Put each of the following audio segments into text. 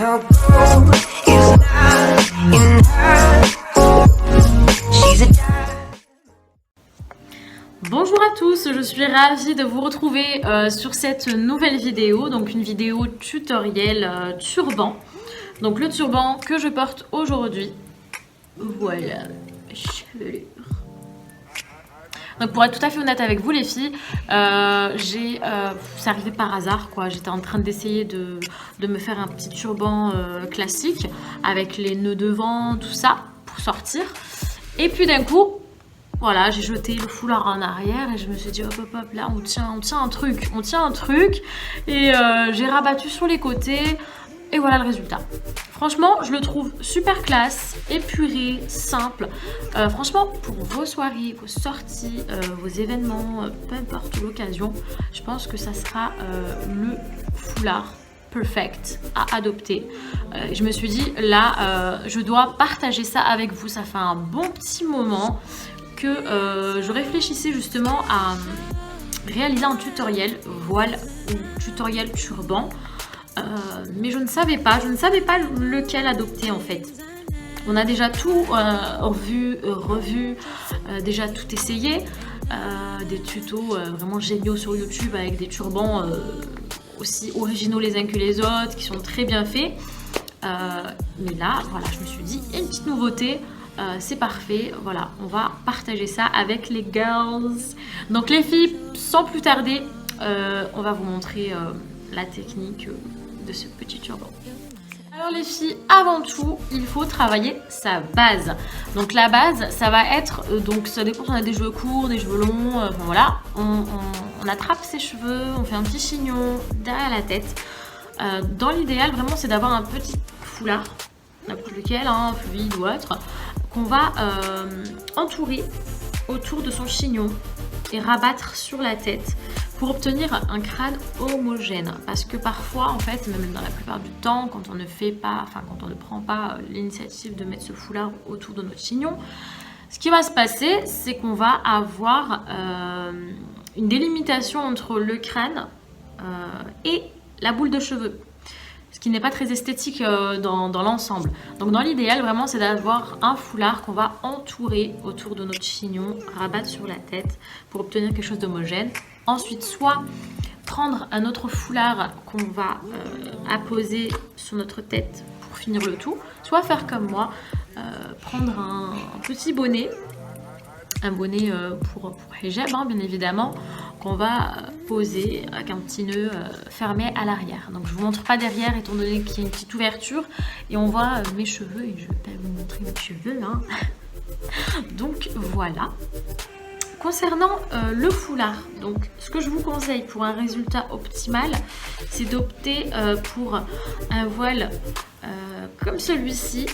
No gold is not in her. She's a Bonjour à tous, je suis ravie de vous retrouver sur cette nouvelle vidéo, donc une vidéo tutoriel turban. Donc le turban que je porte aujourd'hui, voilà, chevelure. Donc pour être tout à fait honnête avec vous les filles, c'est arrivé par hasard quoi. J'étais en train d'essayer de me faire un petit turban classique avec les nœuds devant, tout ça pour sortir. Et puis d'un coup, voilà, j'ai jeté le foulard en arrière et je me suis dit hop hop hop, là on tient un truc, et j'ai rabattu sur les côtés et voilà le résultat. Franchement, je le trouve super classe, épuré, simple. Franchement, pour vos soirées, vos sorties, vos événements, peu importe l'occasion, je pense que ça sera le foulard perfect à adopter. Je me suis dit là, je dois partager ça avec vous. Ça fait un bon petit moment que je réfléchissais justement à réaliser un tutoriel voile ou tutoriel turban. Mais je ne savais pas lequel adopter en fait. On a déjà tout revu, déjà tout essayé, des tutos vraiment géniaux sur YouTube avec des turbans aussi originaux les uns que les autres, qui sont très bien faits. Mais là, voilà, je me suis dit, il y a une petite nouveauté, c'est parfait, voilà, on va partager ça avec les girls. Donc les filles, sans plus tarder, on va vous montrer la technique de ce petit turban. Alors les filles, avant tout, il faut travailler sa base. Donc la base, ça va être, donc ça dépend si on a des cheveux courts, des cheveux longs, enfin voilà, on attrape ses cheveux, on fait un petit chignon derrière la tête. Dans l'idéal, vraiment, c'est d'avoir un petit foulard, n'importe lequel, hein, fluide ou autre, qu'on va entourer autour de son chignon et rabattre sur la tête pour obtenir un crâne homogène. Parce que parfois, en fait, même dans la plupart du temps, quand on ne fait pas, enfin quand on ne prend pas l'initiative de mettre ce foulard autour de notre chignon, ce qui va se passer, c'est qu'on va avoir une délimitation entre le crâne et la boule de cheveux. Ce qui n'est pas très esthétique dans l'ensemble. Donc dans l'idéal, vraiment, c'est d'avoir un foulard qu'on va entourer autour de notre chignon, rabattre sur la tête pour obtenir quelque chose d'homogène. Ensuite, soit prendre un autre foulard qu'on va apposer sur notre tête pour finir le tout, soit faire comme moi, prendre un petit bonnet, un bonnet pour hijab, hein, bien évidemment, qu'on va poser avec un petit nœud fermé à l'arrière. Donc je ne vous montre pas derrière étant donné qu'il y a une petite ouverture et on voit mes cheveux et je vais pas vous montrer mes cheveux hein. Donc voilà. Concernant le foulard, donc ce que je vous conseille pour un résultat optimal, c'est d'opter pour un voile comme celui-ci,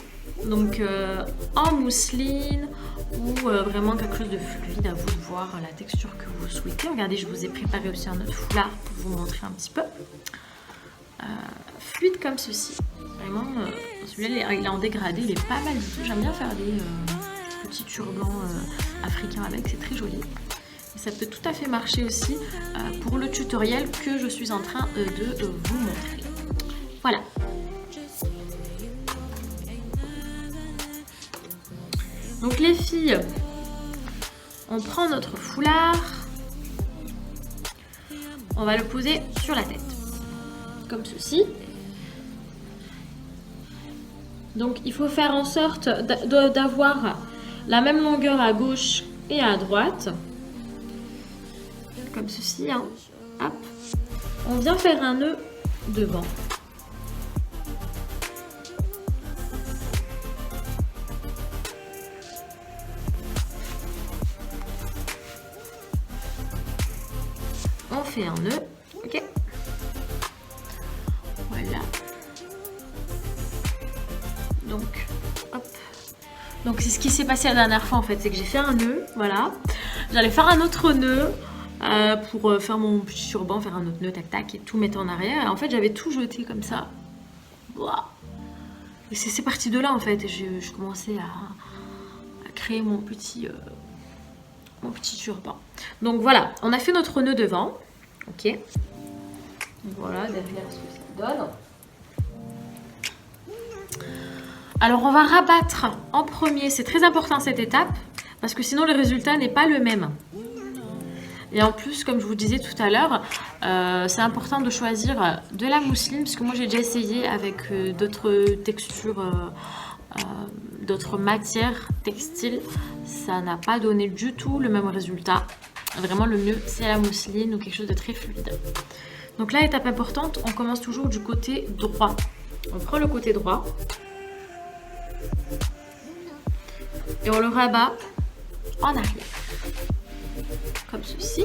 donc en mousseline ou vraiment quelque chose de fluide, à vous de voir la texture que vous souhaitez. Regardez, je vous ai préparé aussi un autre foulard pour vous montrer un petit peu. Fluide comme ceci. Vraiment, celui-là il est en dégradé, il est pas mal du tout. J'aime bien faire des petits turbans africains avec, c'est très joli. Et ça peut tout à fait marcher aussi pour le tutoriel que je suis en train de vous montrer. Voilà. Donc les filles, on prend notre foulard, on va le poser sur la tête, comme ceci. Donc il faut faire en sorte d'avoir la même longueur à gauche et à droite, comme ceci, hein. Hop. On vient faire un nœud devant. On fait un nœud, ok. Voilà. Donc, hop. Donc c'est ce qui s'est passé la dernière fois en fait, c'est que j'ai fait un nœud, voilà. J'allais faire un autre nœud pour faire mon petit turban, faire un autre nœud, tac tac, et tout mettre en arrière. Et en fait j'avais tout jeté comme ça. Et c'est parti de là en fait. Je commençais à créer mon petit turban. Donc voilà, on a fait notre nœud devant, ok. Donc voilà, derrière ce que ça donne. Alors on va rabattre en premier, c'est très important cette étape, parce que sinon le résultat n'est pas le même. Et en plus, comme je vous disais tout à l'heure, c'est important de choisir de la mousseline, parce que moi j'ai déjà essayé avec d'autres textures, d'autres matières textiles, ça n'a pas donné du tout le même résultat. Vraiment le mieux c'est la mousseline ou quelque chose de très fluide. Donc là, étape importante, on commence toujours du côté droit. On prend le côté droit et on le rabat en arrière, comme ceci.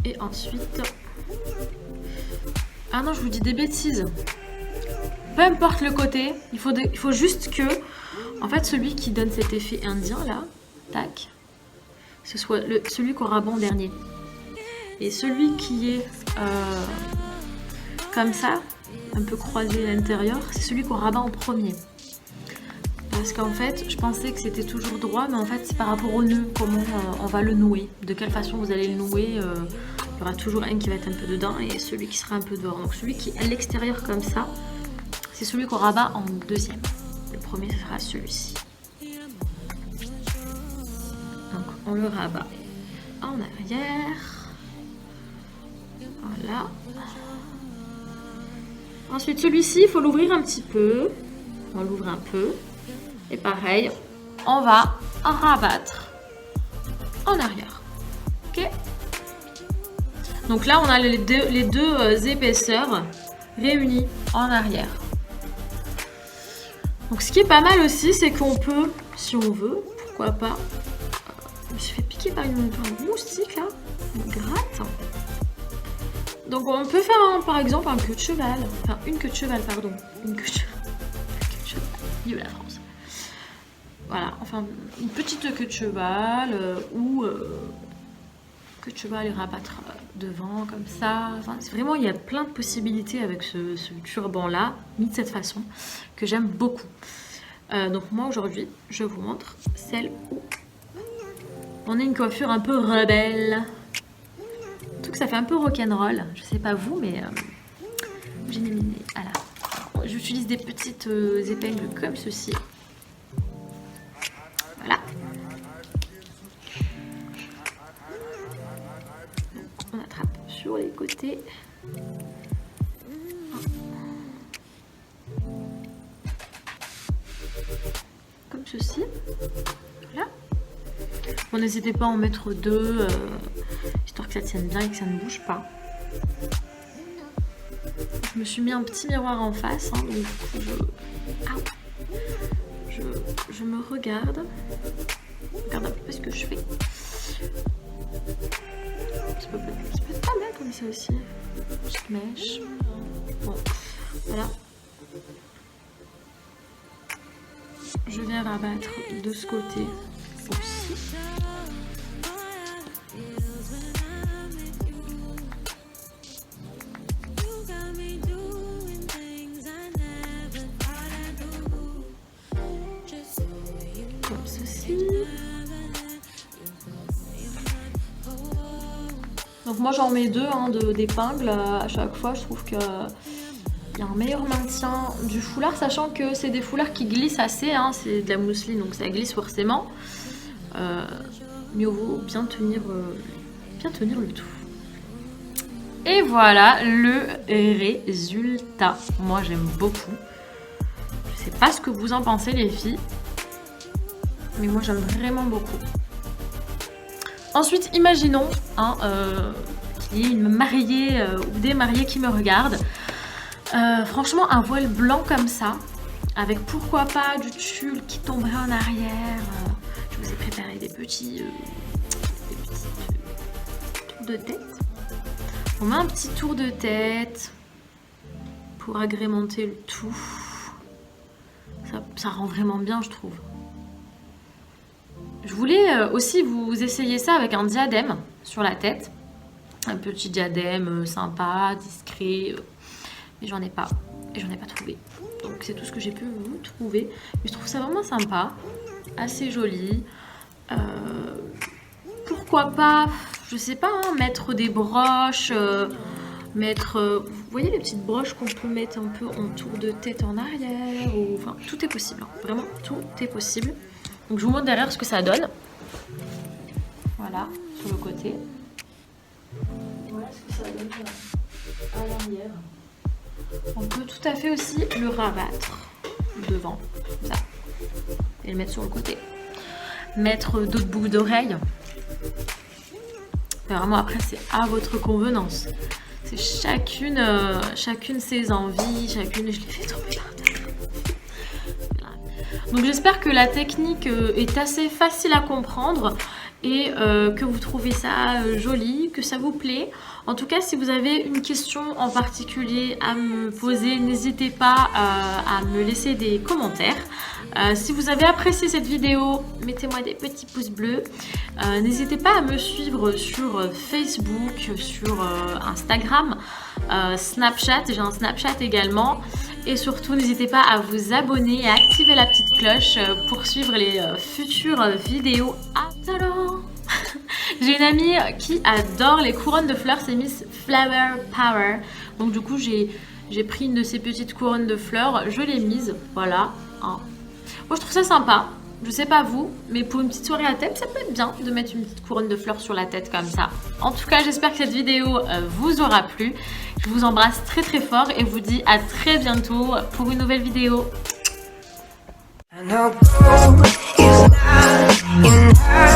Et ensuite... Ah non, je vous dis des bêtises. Peu importe le côté, il faut juste que, en fait, celui qui donne cet effet indien là, tac, ce soit celui qu'on rabat en dernier. Et celui qui est comme ça, un peu croisé à l'intérieur, c'est celui qu'on rabat en premier. Parce qu'en fait, je pensais que c'était toujours droit, mais en fait, c'est par rapport au nœud, comment on va le nouer. De quelle façon vous allez le nouer. Il y aura toujours un qui va être un peu dedans et celui qui sera un peu dehors. Donc celui qui est à l'extérieur comme ça, c'est celui qu'on rabat en deuxième. Le premier, ce sera celui-ci. Donc on le rabat en arrière. Voilà. Ensuite, celui-ci, il faut l'ouvrir un petit peu. On l'ouvre un peu. Et pareil, on va rabattre en arrière. Ok. Donc là, on a les deux épaisseurs réunies en arrière. Donc ce qui est pas mal aussi, c'est qu'on peut, si on veut, pourquoi pas... Je me suis fait piquer par une moustique là. Une gratte. Donc on peut faire par exemple un queue de cheval, enfin une queue de cheval, pardon, une queue de cheval, vive la France. Voilà, enfin une petite queue de cheval ou queue de cheval et rabattre devant comme ça. Enfin, vraiment, il y a plein de possibilités avec ce turban là, mis de cette façon, que j'aime beaucoup. Donc moi aujourd'hui, je vous montre celle où on a une coiffure un peu rebelle. Je trouve que ça fait un peu rock'n'roll. Je sais pas vous, mais j'ai mis. Voilà. J'utilise des petites épingles comme ceci. Voilà. Donc, on attrape sur les côtés. Comme ceci. Voilà. Bon, n'hésitez pas à en mettre deux, histoire que ça tienne bien et que ça ne bouge pas. Je me suis mis un petit miroir en face, hein, donc je me regarde. Regarde un peu ce que je fais. Ça peut être pas mal comme ça aussi. Petite mèche. Bon, voilà. Je viens rabattre de ce côté aussi. Comme ceci. Donc moi j'en mets deux d'épingles à chaque fois. Je trouve que il y a un meilleur maintien du foulard, sachant que c'est des foulards qui glissent assez, hein, c'est de la mousseline donc ça glisse forcément. Mieux vaut bien tenir le tout. Et voilà le résultat. Moi j'aime beaucoup. Je sais pas ce que vous en pensez les filles, mais moi j'aime vraiment beaucoup. Ensuite, imaginons qu'il y ait une mariée ou des mariés qui me regardent. Franchement, un voile blanc comme ça, avec pourquoi pas du tulle qui tomberait en arrière. Je vous ai préparé des petits tours de tête. On met un petit tour de tête pour agrémenter le tout. Ça rend vraiment bien, je trouve. Je voulais aussi vous essayer ça avec un diadème sur la tête. Un petit diadème sympa, discret. Mais j'en ai pas. Et j'en ai pas trouvé. Donc c'est tout ce que j'ai pu vous trouver. Mais je trouve ça vraiment sympa. Assez joli. Pourquoi pas, je sais pas, hein, mettre des broches mettre, vous voyez les petites broches qu'on peut mettre un peu en tour de tête en arrière, ou, enfin tout est possible, hein. Vraiment tout est possible. Donc je vous montre derrière ce que ça donne. Voilà, sur le côté. Voilà ce que ça donne à l'arrière. On peut tout à fait aussi le rabattre devant, comme ça, et le mettre sur le côté. Mettre d'autres boucles d'oreilles. Vraiment après c'est à votre convenance. C'est chacune ses envies, chacune je l'ai fait tomber par terre. Voilà. Donc j'espère que la technique est assez facile à comprendre et que vous trouvez ça joli, que ça vous plaît. En tout cas, si vous avez une question en particulier à me poser, n'hésitez pas à me laisser des commentaires. Si vous avez apprécié cette vidéo, mettez-moi des petits pouces bleus. N'hésitez pas à me suivre sur Facebook, sur Instagram, Snapchat, j'ai un Snapchat également. Et surtout, n'hésitez pas à vous abonner et à activer la petite cloche pour suivre les futures vidéos à talent. J'ai une amie qui adore les couronnes de fleurs, c'est Miss Flower Power. Donc du coup, j'ai pris une de ces petites couronnes de fleurs, je l'ai mise, voilà. Hein. Moi, je trouve ça sympa. Je sais pas vous, mais pour une petite soirée à thème, ça peut être bien de mettre une petite couronne de fleurs sur la tête comme ça. En tout cas, j'espère que cette vidéo vous aura plu. Je vous embrasse très très fort et vous dis à très bientôt pour une nouvelle vidéo. I know gold is not enough.